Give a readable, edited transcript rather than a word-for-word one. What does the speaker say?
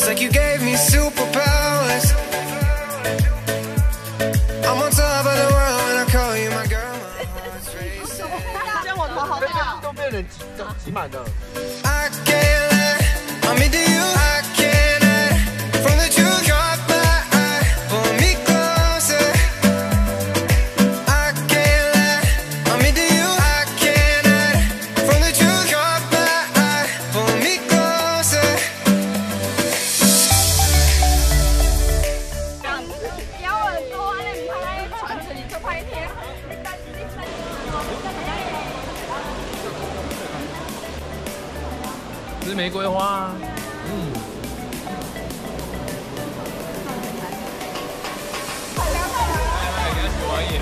It's like you gave me superpowers. I'm on top of the world when I call you my girl. My heart's racing. 这样我头好大，都被人挤满了。 I can't lie, I'm into you. I can't hide from the truth. Caught my eye, pull me closer. I can't lie, I'm into you. I can't hide from the truth. Caught my eye, pull me closer. 咬耳朵，你唔拍傳出嚟就拍片。吃玫瑰花，来，给他洗完眼。